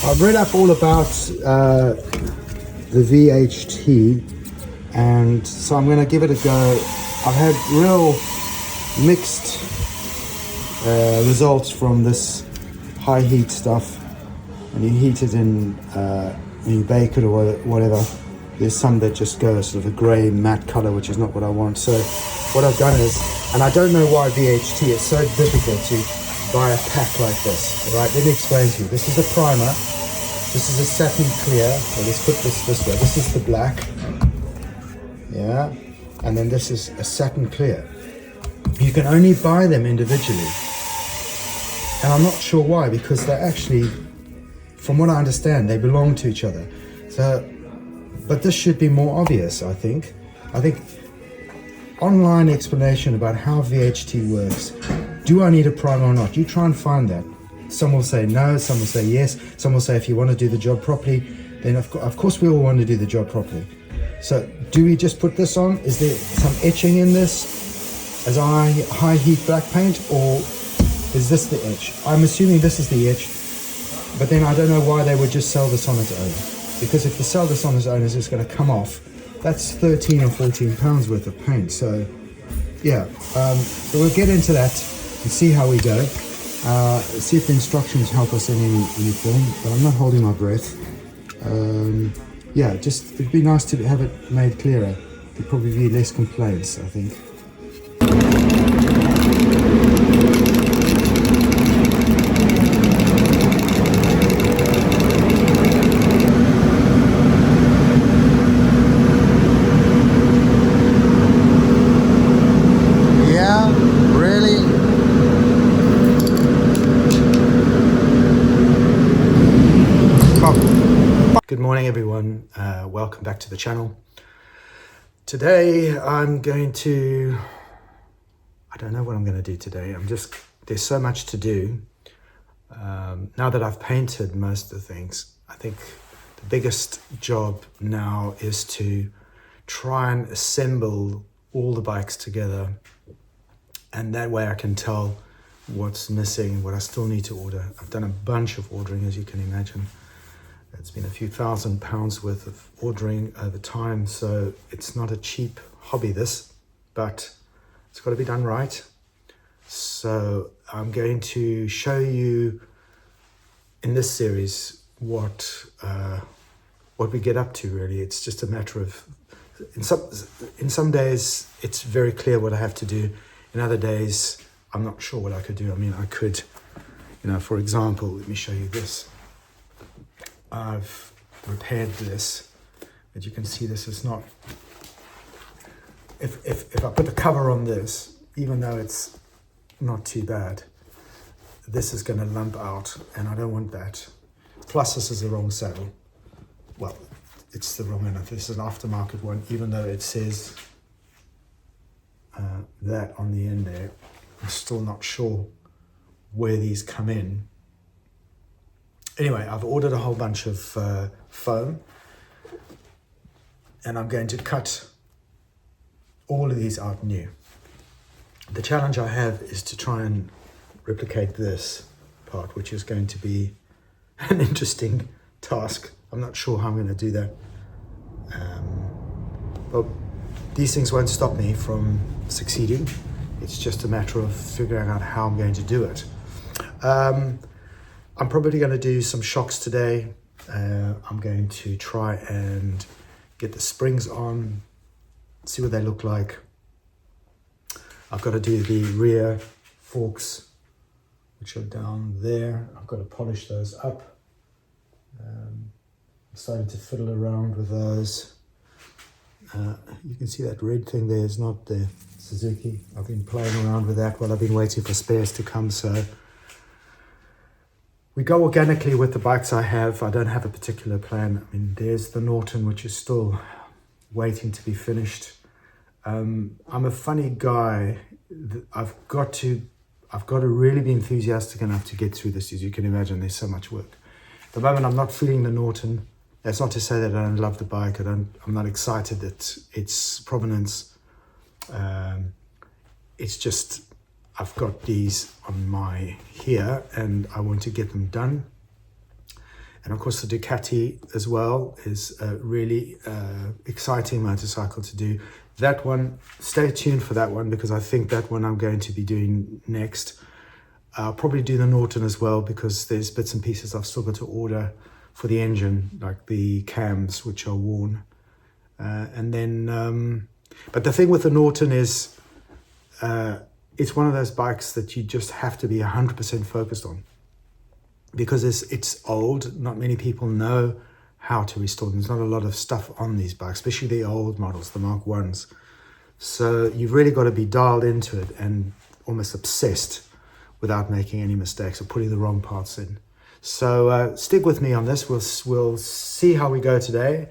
I've read up all about the VHT, and so I'm going to give it a go. I've had real mixed results from this high heat stuff. When you heat it in, when you bake it or whatever, there's some that just go sort of a grey matte color, which is not what I want. So what I've done is, and I don't know why VHT is so difficult to buy a pack like this. All right, let me explain to you. This is a primer. This is a satin clear. So let's put this way. This is the black. Yeah. And then this is a satin clear. You can only buy them individually. And I'm not sure why, because they're actually, from what I understand, they belong to each other. So, but this should be more obvious, I think. I think online explanation about how VHT works. Do I need a primer or not? You try and find that. Some will say no, some will say yes, some will say if you want to do the job properly, then of course we all want to do the job properly. So do we just put this on? Is there some etching in this as high heat black paint, or is this the etch? I'm assuming this is the etch, but then I don't know why they would just sell this on its own. Because if they sell this on its own, it's just going to come off. That's 13 or 14 pounds worth of paint. So yeah, so we'll get into that and see how we go. See if the instructions help us in any form, but I'm not holding my breath. Yeah, just it'd be nice to have it made clearer. There'd probably be less complaints, I think. Good morning everyone, welcome back to the channel. Today I'm going to, I don't know what I'm going to do today. There's so much to do. Now that I've painted most of the things, I think the biggest job now is to try and assemble all the bikes together, and that way I can tell what's missing, what I still need to order. I've done a bunch of ordering, as you can imagine. It's been a few £1,000s worth of ordering over time, so it's not a cheap hobby this, but it's got to be done right. So I'm going to show you in this series what we get up to, really. It's just a matter of, in some days it's very clear what I have to do. In other days I'm not sure what I could do. I mean, I could, for example, let me show you this. I've repaired this, but you can see this is not, if I put the cover on this, even though it's not too bad, this is going to lump out, and I don't want that. Plus this is the wrong saddle. Well, it's the wrong enough. This is an aftermarket one, even though it says that on the end there. I'm still not sure where these come in. Anyway, I've ordered a whole bunch of foam, and I'm going to cut all of these out new. The challenge I have is to try and replicate this part, which is going to be an interesting task. I'm not sure how I'm going to do that. But these things won't stop me from succeeding. It's just a matter of figuring out how I'm going to do it. I'm probably going to do some shocks today. I'm going to try and get the springs on, see what they look like. I've got to do the rear forks, which are down there. I've got to polish those up. I'm starting to fiddle around with those. You can see that red thing there is not the Suzuki. I've been playing around with that while I've been waiting for spares to come, so we go organically with the bikes I have. I don't have a particular plan. I mean, there's the Norton, which is still waiting to be finished. I'm a funny guy. I've got to really be enthusiastic enough to get through this. As you can imagine, there's so much work. At the moment, I'm not feeling the Norton. That's not to say that I don't love the bike. I'm not excited at its provenance. It's just, I've got these on my here and I want to get them done. And of course the Ducati as well is a really exciting motorcycle to do. That one, stay tuned for that one, because I think that one I'm going to be doing next. I'll probably do the Norton as well, because there's bits and pieces I've still got to order for the engine, like the cams, which are worn. And then, but the thing with the Norton is, it's one of those bikes that you just have to be 100% focused on, because it's old. Not many people know how to restore them. There's not a lot of stuff on these bikes, especially the old models, the Mark 1s. So you've really got to be dialed into it and almost obsessed without making any mistakes or putting the wrong parts in. So stick with me on this. We'll see how we go today.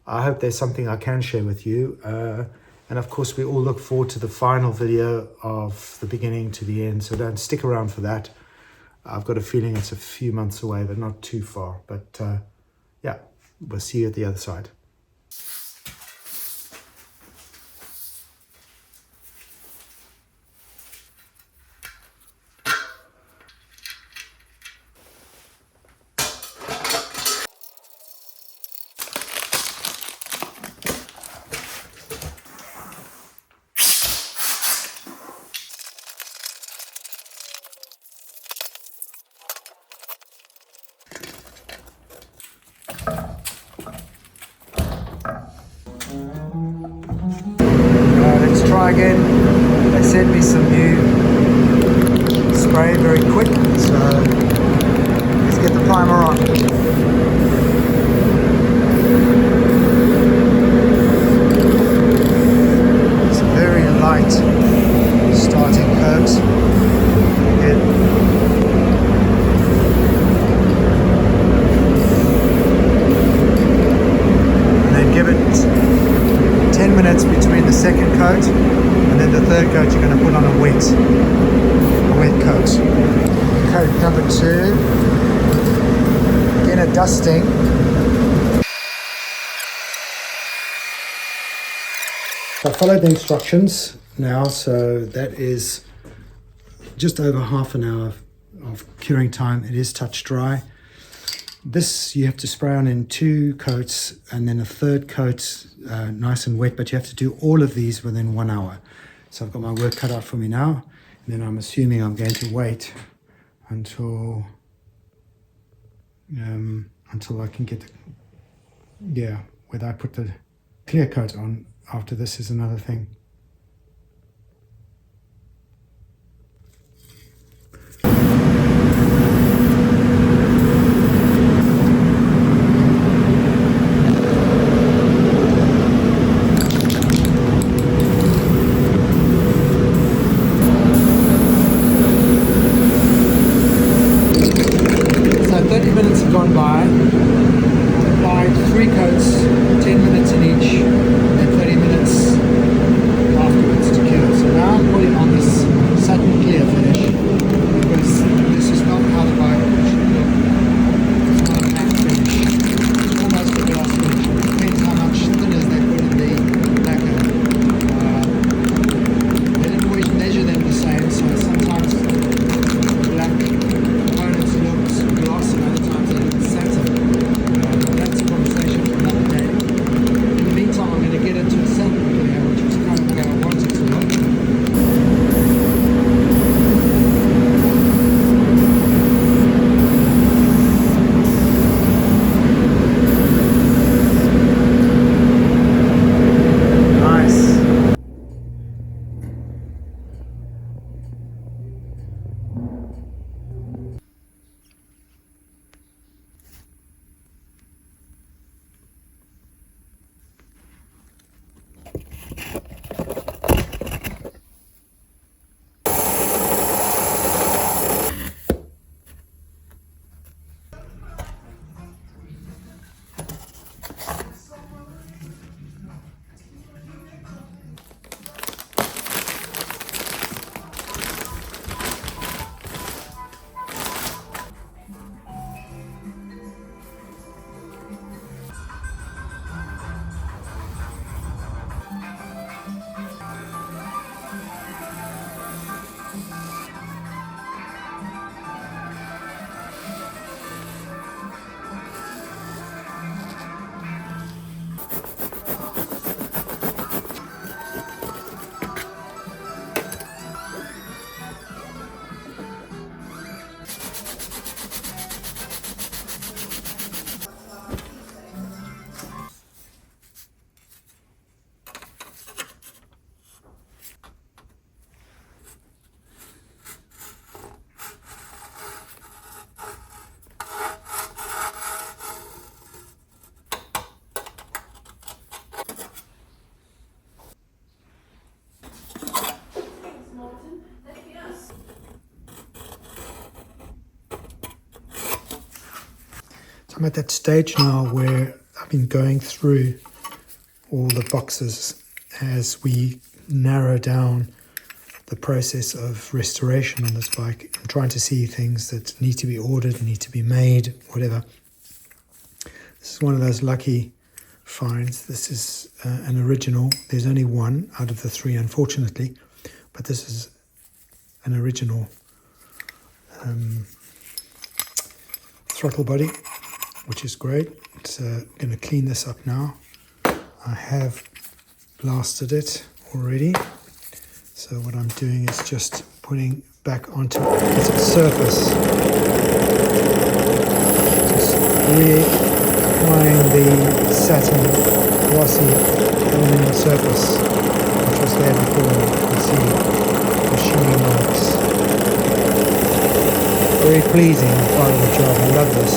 I hope there's something I can share with you. And of course, we all look forward to the final video of the beginning to the end. So don't stick around for that. I've got a feeling it's a few months away, but not too far. But yeah, we'll see you at the other side. Let's try again. They sent me some new spray very quick, so let's get the primer on. It's a very light starting coat. Again. And then give it 10 minutes between the second coat, and then the third coat you're going to put on a wet coat. Coat number 2, again a dusting. I followed the instructions now, so that is just over half an hour of curing time. It is touch dry. This you have to spray on in 2 coats, and then a third coat nice and wet, but you have to do all of these within 1 hour. So I've got my work cut out for me now, and then I'm assuming I'm going to wait until I can get whether I put the clear coat on after this is another thing. Gone by. Applied 3 coats, 10 minutes in each, and 30 minutes I'm at that stage now where I've been going through all the boxes as we narrow down the process of restoration on this bike. I'm trying to see things that need to be ordered, need to be made, whatever. This is one of those lucky finds. This is an original. There's only one out of the three, unfortunately, but this is an original throttle body, which is great. So I'm going to clean this up now. I have blasted it already. So what I'm doing is just putting back onto its surface. Just reapplying the satin glossy aluminum surface, which was there before. You can see the shiny marks. Very pleasing part of the job. I love this.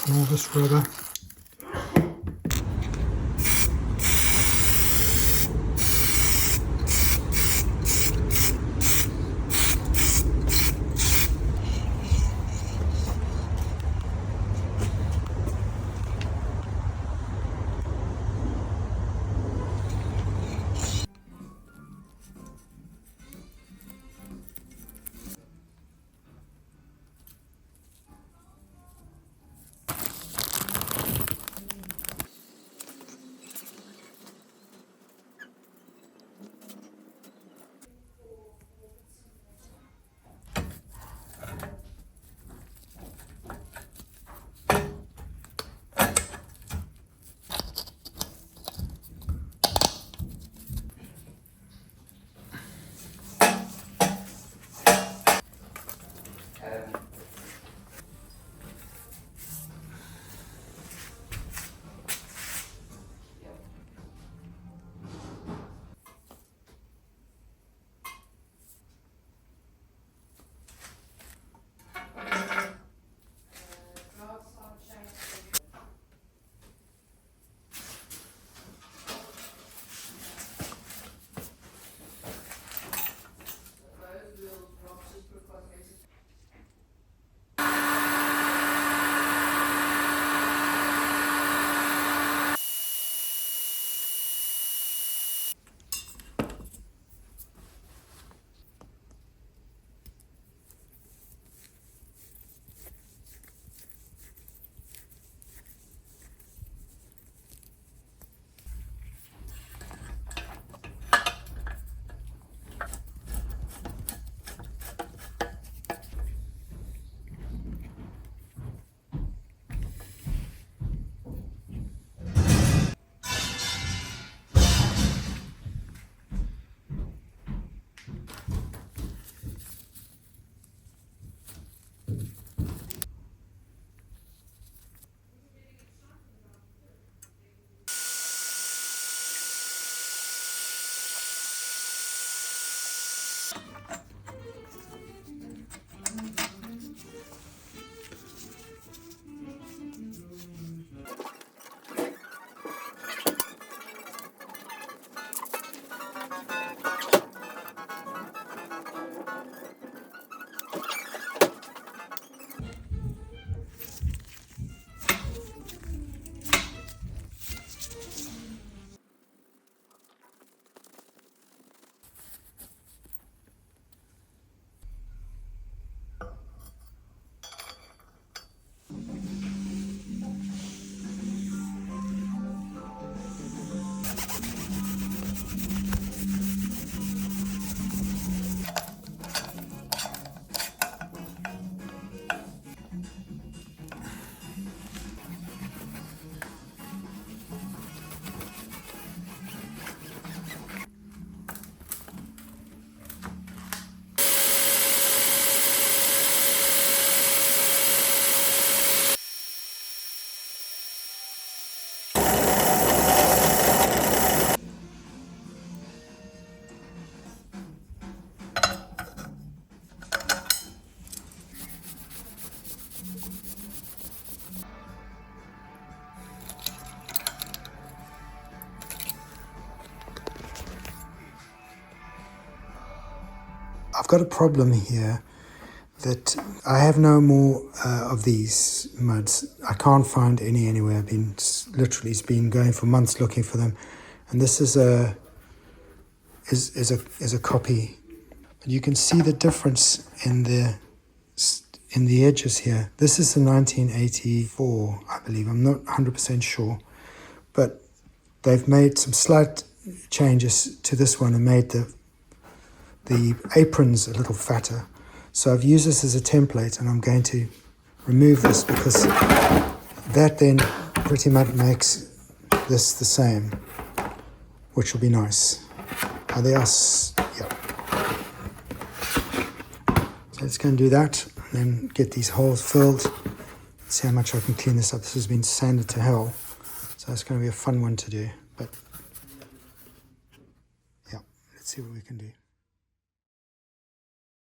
All this rubber. I've got a problem here that I have no more of these muds. I can't find any anywhere. I've been literally, it's been going for months looking for them, and this is a copy. But you can see the difference in the edges here. This is the 1984, I believe. I'm not 100% sure, but they've made some slight changes to this one and made the aprons a little fatter. So I've used this as a template, and I'm going to remove this because that then pretty much makes this the same, which will be nice. Are they us? Yeah. So let's go and do that, and then get these holes filled. See how much I can clean this up. This has been sanded to hell, so it's going to be a fun one to do. But yeah, let's see what we can do.